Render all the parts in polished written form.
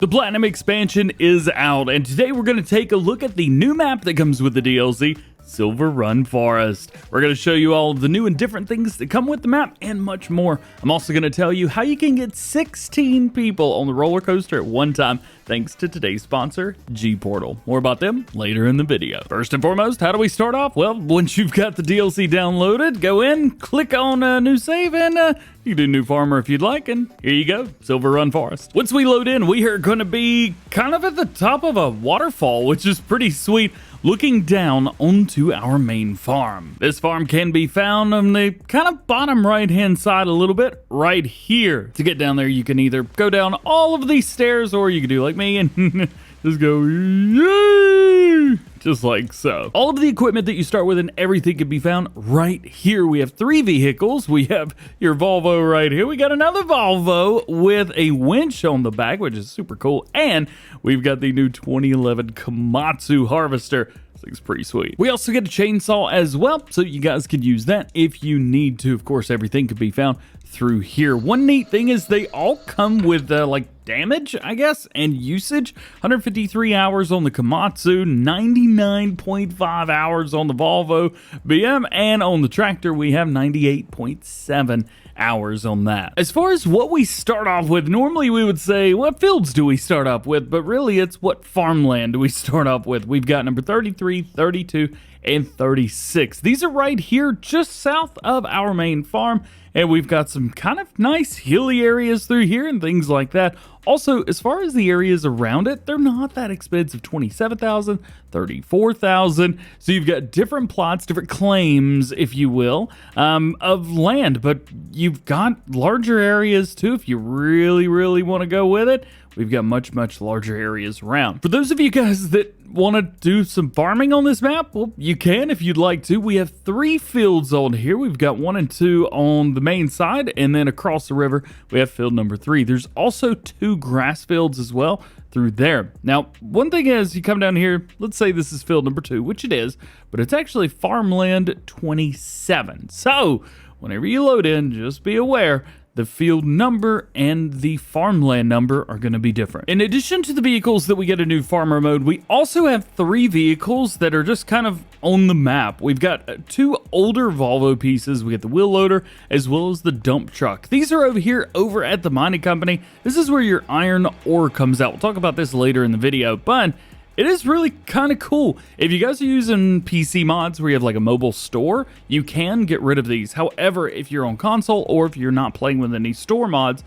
The Platinum expansion is out, and today we're going to take a look at the new map that comes with the DLC, Silverrun Forest. We're going to show you all of the new and different things that come with the map and much more. I'm also going to tell you how you can get 16 people on the roller coaster at one time thanks to today's sponsor, GPORTAL. More about them later in the video. First and foremost, how do we start off? Well, once you've got the DLC downloaded, go in, click on New Save, and you can do New Farmer if you'd like, and here you go, Silverrun Forest. Once we load in, we are going to be kind of at the top of a waterfall, which is pretty sweet, looking down onto our main farm. This farm can be found on the kind of bottom right-hand side a little bit, right here. To get down there, you can either go down all of these stairs, or you can do like me and just go, yay! Just like so. All of the equipment that you start with and everything can be found right here. We have 3 vehicles. We have your Volvo right here. We got another Volvo with a winch on the back, which is super cool. And we've got the new 2011 Komatsu harvester. This thing's pretty sweet. We also get a chainsaw as well, so you guys can use that if you need to. Of course, everything can be found through here. One neat thing is they all come with like damage, I guess, and usage. 153 hours on the Komatsu, 99.5 hours on the Volvo BM, and on the tractor we have 98.7 hours on that. As far as what we start off with, normally we would say, what fields do we start off with? But really it's what farmland do we start off with. We've got number 33, 32, and 36. These are right here just south of our main farm, and we've got some kind of nice hilly areas through here and things like that. Also, as far as the areas around it, they're not that expensive. 27,000, 34,000. So you've got different plots, different claims, if you will, of land, but you've got larger areas too if you really, really want to go with it. We've got much, much larger areas around. For those of you guys that want to do some farming on this map, well, you can if you'd like to. We have 3 fields on here. We've got 1 and 2 on the main side, and then across the river, we have field number 3. There's also 2 grass fields as well through there. Now, one thing is, you come down here, let's say this is field number 2, which it is, but it's actually Farmland 27. So, whenever you load in, just be aware, the field number and the farmland number are going to be different. In addition to the vehicles that we get a new farmer mode, we also have 3 vehicles that are just kind of on the map. We've got 2 older Volvo pieces. We got the wheel loader as well as the dump truck. These are over here over at the mining company. This is where your iron ore comes out. We'll talk about this later in the video, but it is really kind of cool. If you guys are using PC mods where you have like a mobile store, you can get rid of these. However, if you're on console or if you're not playing with any store mods,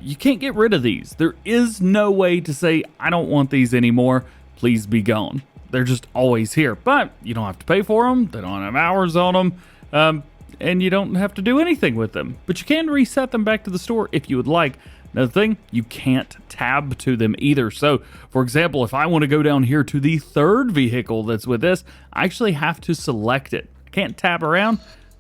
you can't get rid of these. There is no way to say, I don't want these anymore, please be gone. They're just always here, but you don't have to pay for them. They don't have hours on them, and you don't have to do anything with them. But you can reset them back to the store if you would like. Another thing, you can't tab to them either. So, for example, if I want to go down here to the 3rd vehicle that's with this, I actually have to select it. I can't tab around.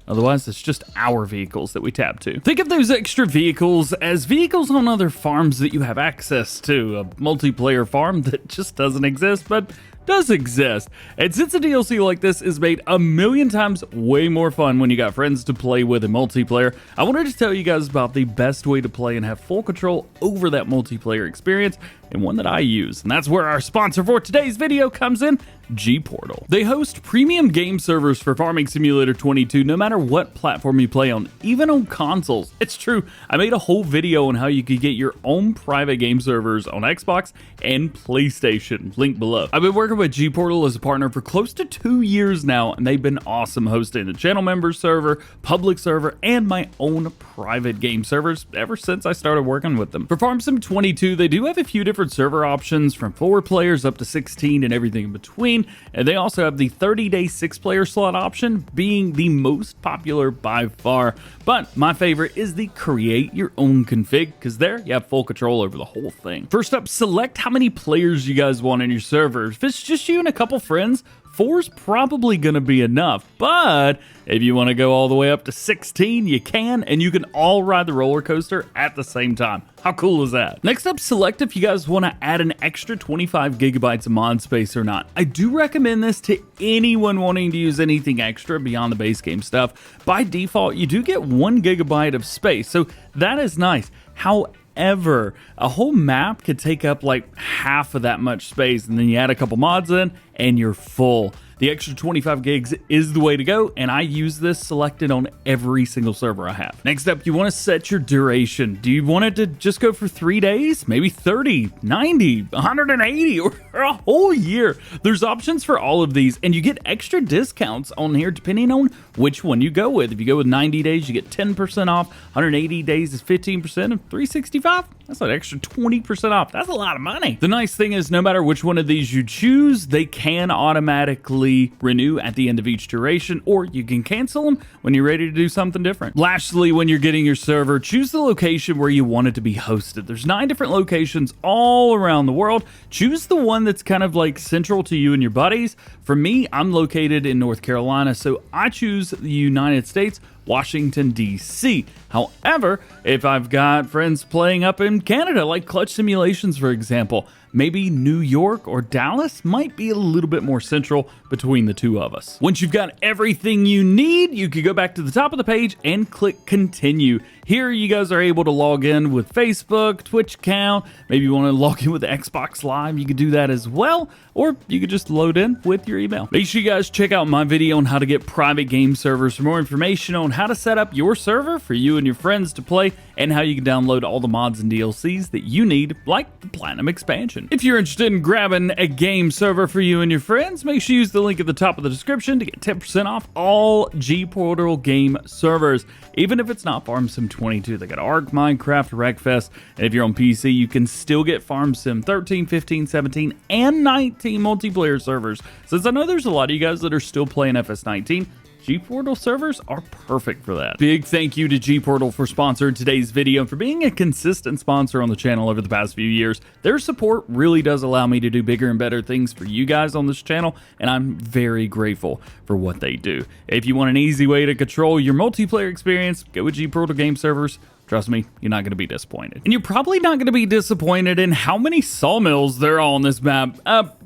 Otherwise, it's just our vehicles that we tab to. Think of those extra vehicles as vehicles on other farms that you have access to. A multiplayer farm that just doesn't exist, but does exist. And since a DLC like this is made a million times way more fun when you got friends to play with in multiplayer, I wanted to tell you guys about the best way to play and have full control over that multiplayer experience, and one that I use. And that's where our sponsor for today's video comes in, GPORTAL. They host premium game servers for Farming Simulator 22 no matter what platform you play on, even on consoles. It's true, I made a whole video on how you could get your own private game servers on Xbox and PlayStation, link below. I've been working with GPORTAL as a partner for close to 2 years now, and they've been awesome hosting the channel members server, public server, and my own private game servers ever since I started working with them. For Farm Sim 22, they do have a few different server options from 4 players up to 16 and everything in between, and they also have the 30-day 6-player slot option being the most popular by far. But my favorite is the create your own config, because there you have full control over the whole thing. First up, select how many players you guys want in your server. If it's just you and a couple friends, 4's probably gonna be enough, but if you want to go all the way up to 16, you can, and you can all ride the roller coaster at the same time. How cool is that? Next up, select if you guys want to add an extra 25 gigabytes of mod space or not. I do recommend this to anyone wanting to use anything extra beyond the base game stuff. By default, you do get 1 gigabyte of space, so that is nice. However, However, a whole map could take up like half of that much space, and then you add a couple mods in and you're full. The extra 25 gigs is the way to go, and I use this selected on every single server I have. Next up, you want to set your duration. Do you want it to just go for 3 days? Maybe 30, 90, 180, or a whole year? There's options for all of these, and you get extra discounts on here depending on which one you go with. If you go with 90 days, you get 10% off. 180 days is 15%, and 365, that's an extra 20% off. That's a lot of money. The nice thing is, no matter which one of these you choose, they can automatically renew at the end of each duration, or you can cancel them when you're ready to do something different. Lastly, when you're getting your server, choose the location where you want it to be hosted. There's 9 different locations all around the world. Choose the one that's kind of like central to you and your buddies. For me, I'm located in North Carolina, so I choose the United States, Washington, D.C. However, if I've got friends playing up in Canada, like Clutch Simulations, for example, maybe New York or Dallas might be a little bit more central between the two of us. Once you've got everything you need, you can go back to the top of the page and click continue. Here you guys are able to log in with Facebook, Twitch account. Maybe you want to log in with Xbox Live, you could do that as well, or you could just load in with your email. Make sure you guys check out my video on how to get private game servers for more information on how to set up your server for you and your friends to play, and how you can download all the mods and DLCs that you need, like the Platinum expansion. If you're interested in grabbing a game server for you and your friends, make sure you use the link at the top of the description to get 10% off all GPORTAL game servers. Even if it's not Farm Sim 22, they got Ark, Minecraft, Wreckfest, and if you're on PC, you can still get Farm Sim 13, 15, 17, and 19 multiplayer servers. Since I know there's a lot of you guys that are still playing FS19, GPORTAL servers are perfect for that. Big thank you to GPORTAL for sponsoring today's video and for being a consistent sponsor on the channel over the past few years. Their support really does allow me to do bigger and better things for you guys on this channel, and I'm very grateful for what they do. If you want an easy way to control your multiplayer experience, go with GPORTAL game servers. Trust me, you're not going to be disappointed. And you're probably not going to be disappointed in how many sawmills there are on this map.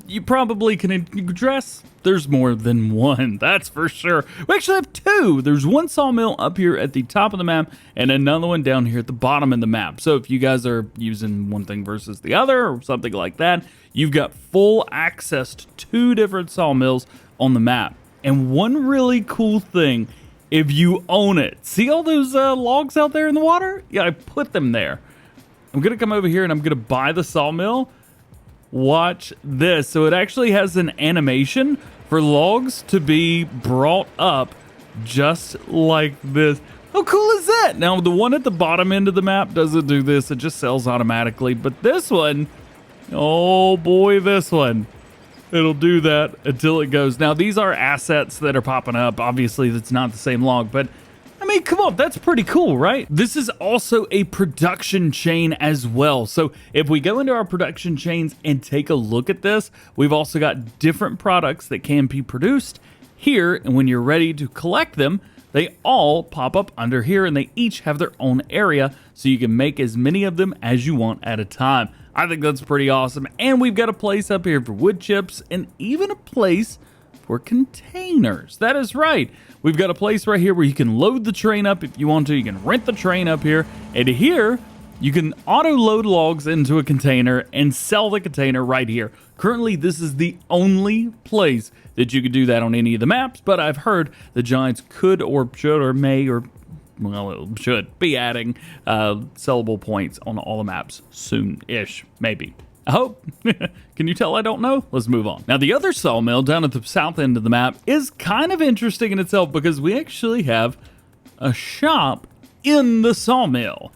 You probably can address there's more than one, that's for sure. We actually have 2. There's one sawmill up here at the top of the map and another one down here at the bottom of the map. So if you guys are using one thing versus the other or something like that, you've got full access to 2 different sawmills on the map. And one really cool thing, if you own it, see all those logs out there in the water? Yeah, I put them there. I'm gonna come over here and I'm gonna buy the sawmill. Watch this. So it actually has an animation for logs to be brought up just like this. How cool is that? Now, the one at the bottom end of the map doesn't do this. It just sells automatically. But this one, oh boy, this one, it'll do that until it goes. Now, these are assets that are popping up. Obviously, that's not the same log, but I mean, come on, that's pretty cool, right? This is also a production chain as well. So if we go into our production chains and take a look at this, we've also got different products that can be produced here. And when you're ready to collect them, they all pop up under here and they each have their own area. So you can make as many of them as you want at a time. I think that's pretty awesome. And we've got a place up here for wood chips and even a place for containers. That is right. We've got a place right here where you can load the train up if you want to. You can rent the train up here. And here, you can auto-load logs into a container and sell the container right here. Currently, this is the only place that you could do that on any of the maps, but I've heard the Giants could or should or may or, well, it should be adding sellable points on all the maps soon-ish, maybe. I hope. Can you tell I don't know? Let's move on. Now, the other sawmill down at the south end of the map is kind of interesting in itself because we actually have a shop in the sawmill.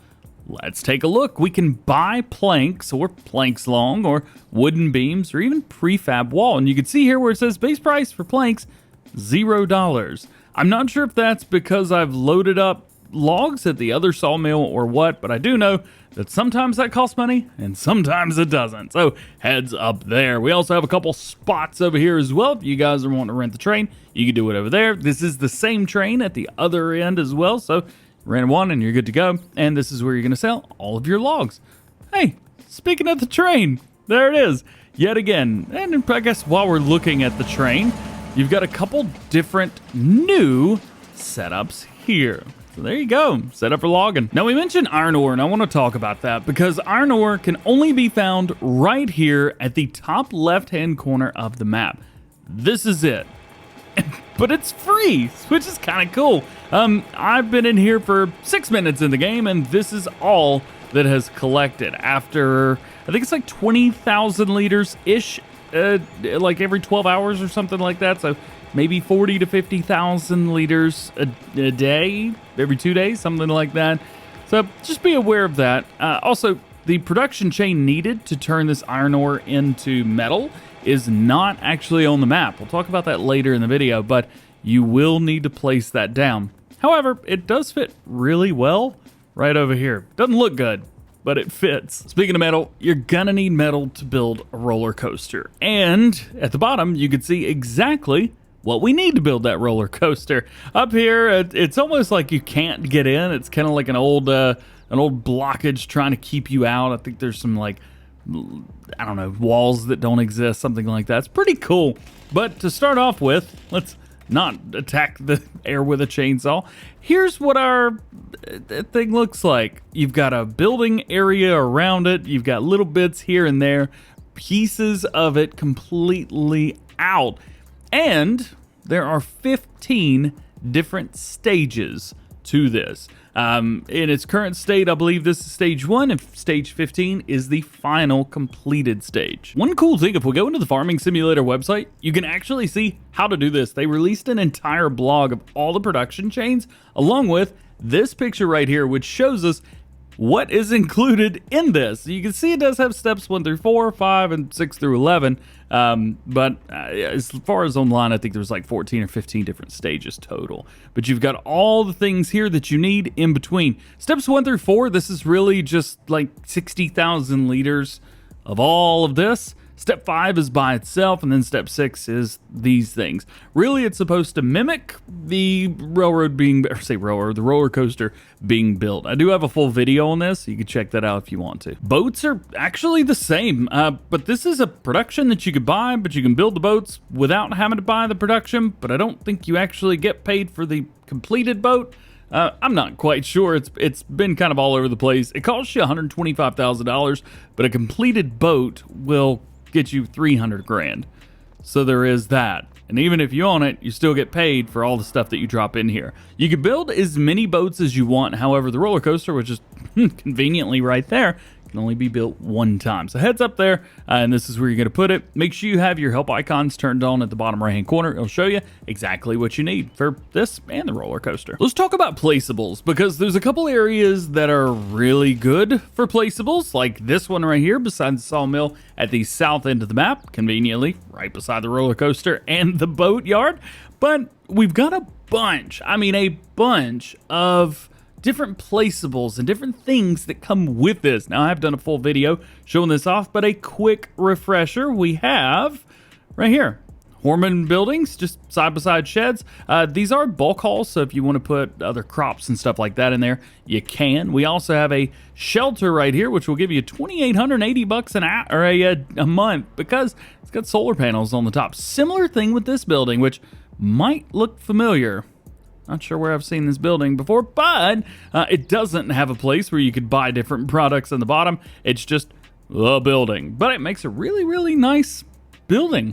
Let's take a look. We can buy planks or planks long or wooden beams or even prefab wall. And you can see here where it says base price for planks, $0. I'm not sure if that's because I've loaded up logs at the other sawmill or what, but I do know that sometimes that costs money and sometimes it doesn't. So heads up there. We also have a couple spots over here as well. If you guys are wanting to rent the train, you can do it over there. This is the same train at the other end as well. So rent one and you're good to go. And this is where you're going to sell all of your logs. Hey, speaking of the train, there it is yet again. And I guess while we're looking at the train, you've got a couple different new setups here. So there you go, set up for logging. Now we mentioned iron ore, and I want to talk about that because iron ore can only be found right here at the top left-hand corner of the map. This is it. But it's free, which is kind of cool. I've been in here for 6 minutes in the game, and this is all that has collected after, I think it's like 20,000 liters-ish, like every 12 hours or something like that. So maybe 40 to 50,000 liters a day, every 2 days, something like that. So just be aware of that. Also, the production chain needed to turn this iron ore into metal is not actually on the map. We'll talk about that later in the video, but you will need to place that down. However, it does fit really well right over here. Doesn't look good, but it fits. Speaking of metal, you're gonna need metal to build a roller coaster. And at the bottom, you can see exactly what we need to build that roller coaster. Up here, it's almost like you can't get in. It's kind of like an old blockage trying to keep you out. I think there's some like, I don't know, walls that don't exist, something like that. It's pretty cool. But to start off with, let's not attack the air with a chainsaw. Here's what our thing looks like. You've got a building area around it. You've got little bits here and there, pieces of it completely out. And there are 15 different stages to this. In its current state, I believe this is stage 1, and stage 15 is the final completed stage. One cool thing, if we go into the Farming Simulator website, you can actually see how to do this. They released an entire blog of all the production chains, along with this picture right here, which shows us what is included in this. You can see it does have steps 1 through 4, 5, and 6 through 11. But as far as online, I think there's like 14 or 15 different stages total. But you've got all the things here that you need in between. Steps 1 through 4, this is really just like 60,000 liters of all of this. Step 5 is by itself, and then step 6 is these things. Really, it's supposed to mimic the the roller coaster being built. I do have a full video on this, so you can check that out if you want to. Boats are actually the same, but this is a production that you could buy, but you can build the boats without having to buy the production, but I don't think you actually get paid for the completed boat. I'm not quite sure. It's been kind of all over the place. It costs you $125,000, but a completed boat will get you 300 grand. So there is that. And even if you own it, you still get paid for all the stuff that you drop in here. You can build as many boats as you want. However, the roller coaster, which is conveniently right there, can only be built one time. So heads up there, and this is where you're going to put it. Make sure you have your help icons turned on at the bottom right hand corner. It'll show you exactly what you need for this and the roller coaster. Let's talk about placeables, because there's a couple areas that are really good for placeables, like this one right here beside the sawmill at the south end of the map, conveniently right beside the roller coaster and the boat yard. But we've got a bunch of different placeables and different things that come with this. Now, I've done a full video showing this off, but a quick refresher we have right here. Horman buildings, just side-by-side sheds. These are bulk hauls, so if you want to put other crops and stuff like that in there, you can. We also have a shelter right here, which will give you $2,880 a month because it's got solar panels on the top. Similar thing with this building, which might look familiar. Not sure where I've seen this building before, but it doesn't have a place where you could buy different products on the bottom. It's just a building, but it makes a really, really nice building.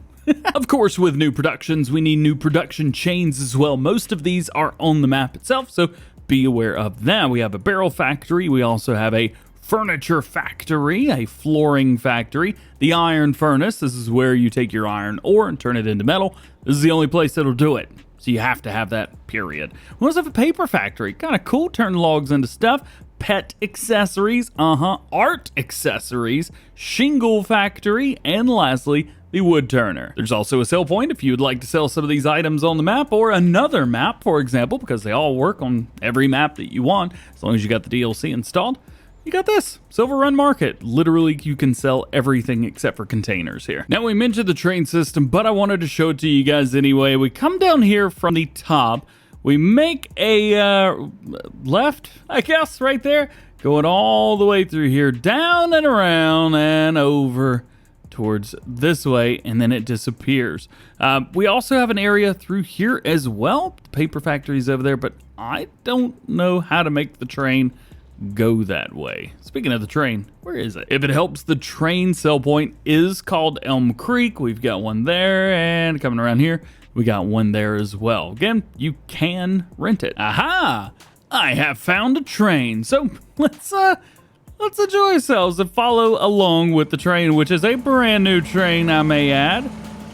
Of course, with new productions, we need new production chains as well. Most of these are on the map itself, so be aware of that. We have a barrel factory. We also have a furniture factory, a flooring factory, the iron furnace. This is where you take your iron ore and turn it into metal. This is the only place that'll do it. So you have to have that, period. We also have a paper factory. Kind of cool, turn logs into stuff. Pet accessories, art accessories, shingle factory, and lastly, the wood turner. There's also a sell point if you would like to sell some of these items on the map or another map, for example, because they all work on every map that you want, as long as you got the DLC installed. You got this, Silverrun Market. Literally, you can sell everything except for containers here. Now, we mentioned the train system, but I wanted to show it to you guys anyway. We come down here from the top. We make a left, I guess, right there, going all the way through here, down and around and over towards this way, and then it disappears. We also have an area through here as well. The paper factory's over there, but I don't know how to make the train go that way. Speaking of the train, where is it? If it helps, the train sell point is called Elm Creek. We've got one there, and coming around here, we got one there as well. Again, you can rent it. Aha! I have found a train. So let's enjoy ourselves and follow along with the train, which is a brand new train, I may add.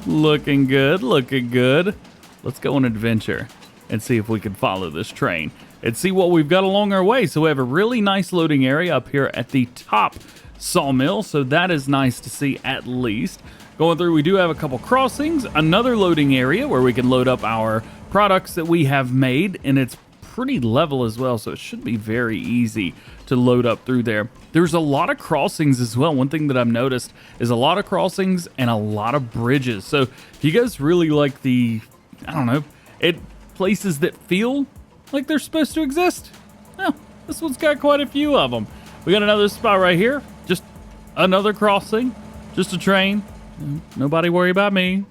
Looking good, looking good. Let's go on an adventure and see if we can follow this train and see what we've got along our way. So we have a really nice loading area up here at the top sawmill. So that is nice to see at least. Going through, we do have a couple crossings, another loading area where we can load up our products that we have made, and it's pretty level as well, so it should be very easy to load up through there. There's a lot of crossings as well. One thing that I've noticed is a lot of crossings and a lot of bridges. So if you guys really like the, I don't know, places that feel like they're supposed to exist, well, this one's got quite a few of them. We got another spot right here, just another crossing, just a train. Nobody worry about me.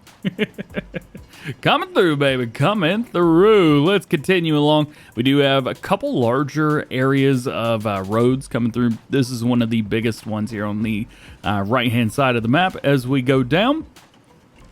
Coming through, baby, coming through. Let's continue along. We do have a couple larger areas of roads coming through. This is one of the biggest ones here on the right-hand side of the map. As we go down,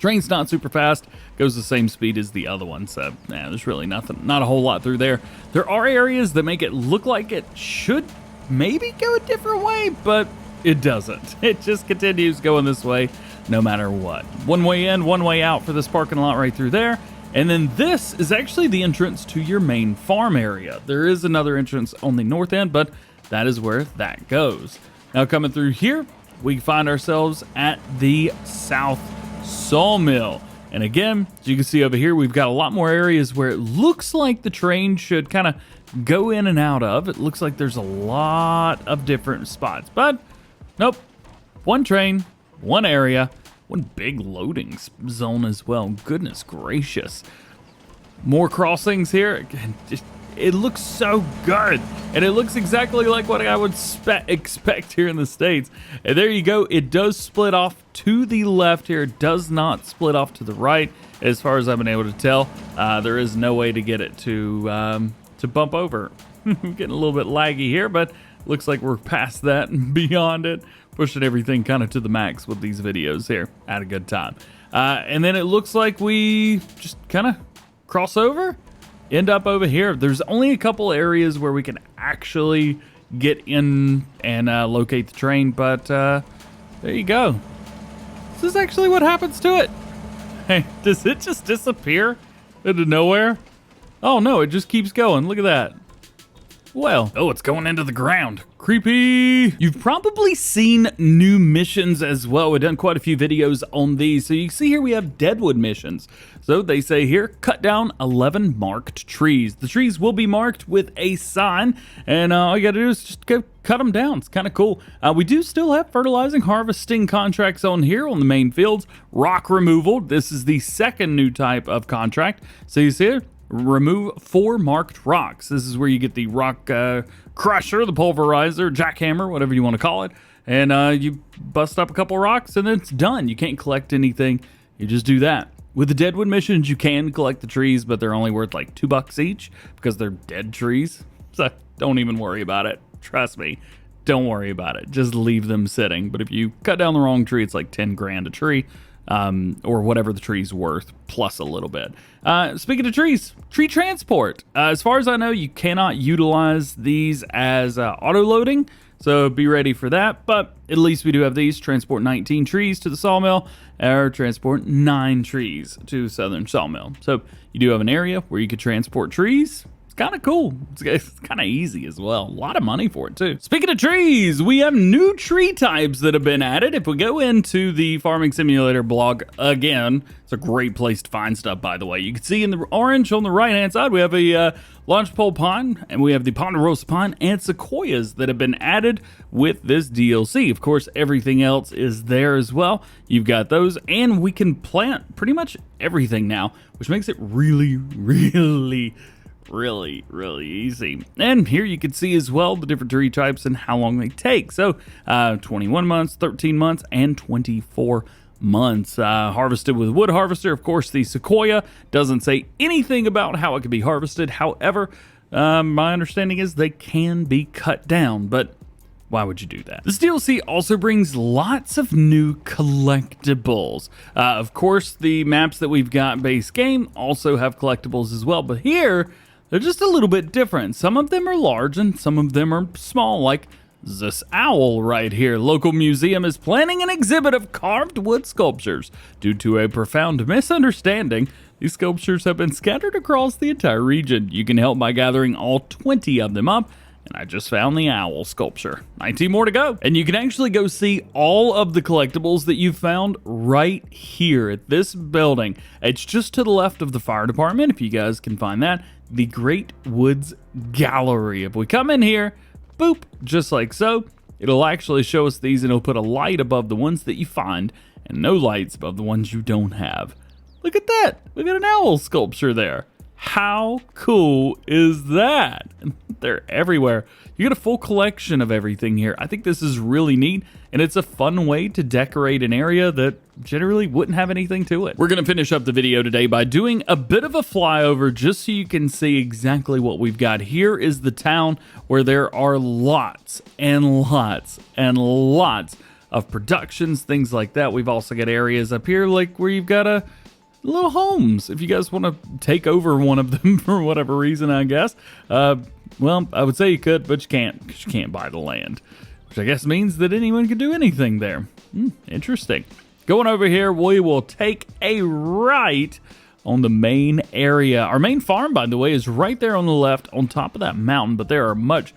train's not super fast, goes the same speed as the other one, so there's really not a whole lot through there. There are areas that make it look like it should maybe go a different way, but it doesn't. It just continues going this way no matter what. One way in, one way out for this parking lot right through there. And then this is actually the entrance to your main farm area. There is another entrance on the north end, but that is where that goes. Now coming through here, we find ourselves at the South Sawmill. And again, as you can see over here, we've got a lot more areas where it looks like the train should kind of go in and out of. It looks like there's a lot of different spots, but nope. One train, one area, one big loading zone as well. Goodness gracious. More crossings here. It looks so good. And it looks exactly like what I would expect here in the States. And there you go. It does split off to the left here. It does not split off to the right. As far as I've been able to tell, there is no way to get it to bump over. Getting a little bit laggy here, but looks like we're past that and beyond it. Pushing everything kind of to the max with these videos here. Had a good time. And then it looks like we just kind of cross over, end up over here. There's only a couple areas where we can actually get in and locate the train, but there you go. This is actually what happens to it. Hey, does it just disappear into nowhere? Oh no, it just keeps going. Look at that. Well, oh, it's going into the ground. Creepy. You've probably seen new missions as well. We've done quite a few videos on these. So you see here we have Deadwood missions. So they say here, cut down 11 marked trees. The trees will be marked with a sign, and all you gotta do is just go cut them down. It's kind of cool. We do still have fertilizing, harvesting contracts on here on the main fields. Rock removal. This is the second new type of contract. So you see here, remove 4 marked rocks. This is where you get the rock crusher, the pulverizer, jackhammer, whatever you want to call it. And you bust up a couple rocks and it's done. You can't collect anything. You just do that. With the Deadwood missions, you can collect the trees, but they're only worth like $2 each because they're dead trees. So don't even worry about it. Trust me. Don't worry about it. Just leave them sitting. But if you cut down the wrong tree, it's like 10 grand a tree. Or whatever the tree's worth, plus a little bit. Speaking of trees, tree transport. As far as I know, you cannot utilize these as auto-loading, so be ready for that. But at least we do have these. Transport 19 trees to the sawmill, or transport 9 trees to Southern Sawmill. So you do have an area where you could transport trees. Kind of cool. It's kind of easy as well. A lot of money for it too. Speaking of trees, we have new tree types that have been added. If we go into the Farming Simulator blog again, it's a great place to find stuff, by the way. You can see in the orange on the right hand side, we have a lodgepole pine, and we have the ponderosa pine and sequoias that have been added with this DLC. Of course, everything else is there as well. You've got those, and we can plant pretty much everything now, which makes it really easy. And here you can see as well the different tree types and how long they take. So 21 months, 13 months, and 24 months. Harvested with a wood harvester. Of course, the sequoia doesn't say anything about how it can be harvested. However, My understanding is they can be cut down, but why would you do that? This DLC also brings lots of new collectibles. Of course, the maps that we've got base game also have collectibles as well, but here, they're just a little bit different. Some of them are large and some of them are small, like this owl right here. Local museum is planning an exhibit of carved wood sculptures. Due to a profound misunderstanding, these sculptures have been scattered across the entire region. You can help by gathering all 20 of them up, and I just found the owl sculpture. 19 more to go. And you can actually go see all of the collectibles that you found right here at this building. It's just to the left of the fire department, if you guys can find that. The Great Woods Gallery. If we come in here, boop, just like so, it'll actually show us these, and it'll put a light above the ones that you find and no lights above the ones you don't have. Look at that. We got an owl sculpture there. How cool is that? They're everywhere. You get a full collection of everything here. I think this is really neat, and it's a fun way to decorate an area that generally wouldn't have anything to it. We're going to finish up the video today by doing a bit of a flyover just so you can see exactly what we've got. Here is the town where there are lots and lots and lots of productions, things like that. We've also got areas up here like where you've got a little homes if you guys want to take over one of them for whatever reason, I guess. Well, I would say you could, but you can't, because you can't buy the land, which I guess means that anyone could do anything there. Interesting. Going over here, we will take a right on the main area. Our main farm, by the way, is right there on the left on top of that mountain, but there are much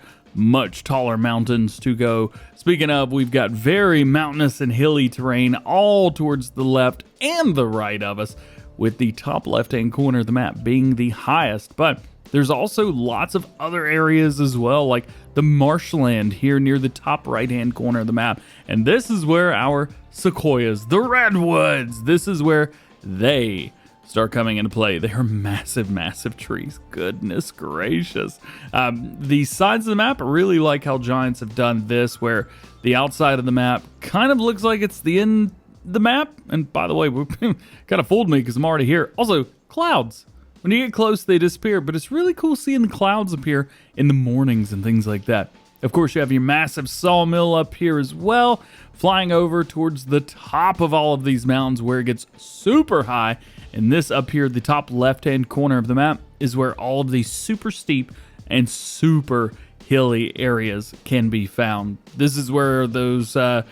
taller mountains to go. Speaking of, we've got very mountainous and hilly terrain all towards the left and the right of us, with the top left-hand corner of the map being the highest. But there's also lots of other areas as well, like the marshland here near the top right-hand corner of the map. And this is where our sequoias, the redwoods, this is where they start coming into play. They are massive trees. Goodness gracious. The sides of the map, I really like how Giants have done this, where the outside of the map kind of looks like it's the end of the map. And by the way, kind of fooled me because I'm already here. Also, clouds. When you get close, they disappear, but it's really cool seeing the clouds appear in the mornings and things like that. Of course, you have your massive sawmill up here as well, flying over towards the top of all of these mountains where it gets super high. And this up here, the top left-hand corner of the map, is where all of these super steep and super hilly areas can be found. This is where those yarders,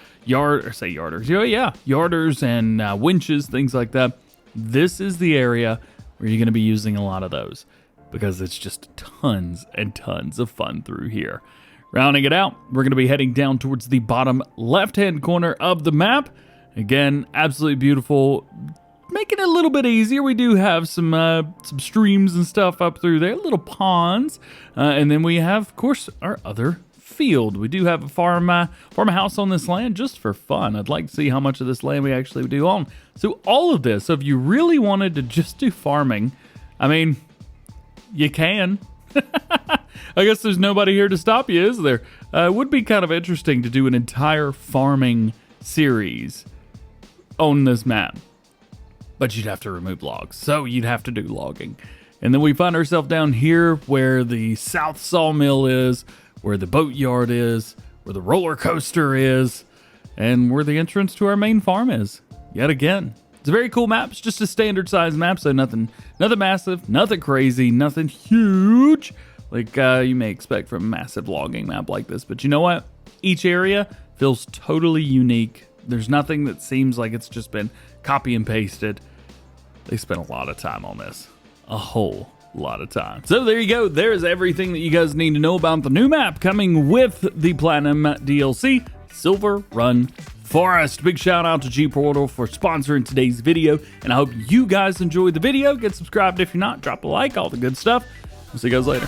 yarders and winches, things like that. This is the area where you're going to be using a lot of those, because it's just tons and tons of fun through here. Rounding it out, we're going to be heading down towards the bottom left-hand corner of the map. Again, absolutely beautiful. Making it a little bit easier, we do have some streams and stuff up through there, little ponds, and then we have, of course, our other field. We do have a farmhouse on this land just for fun. I'd like to see how much of this land we actually do own. So all of this, so if you really wanted to just do farming, I mean, you can. I guess there's nobody here to stop you, is there? It would be kind of interesting to do an entire farming series on this map. But you'd have to remove logs, so you'd have to do logging. And then we find ourselves down here where the South Sawmill is, where the boatyard is, where the roller coaster is, and where the entrance to our main farm is. Yet again, it's a very cool map. It's just a standard size map, so nothing massive, nothing crazy, nothing huge like you may expect from a massive logging map like this. But you know what? Each area feels totally unique. There's nothing that seems like it's just been copy and pasted. They spent a lot of time on this. A whole lot of time. So there you go. There's everything that you guys need to know about the new map coming with the Platinum DLC, Silverrun Forest. Big shout out to GPORTAL for sponsoring today's video, and I hope you guys enjoyed the video. Get subscribed if you're not, drop a like, all the good stuff. We'll see you guys later.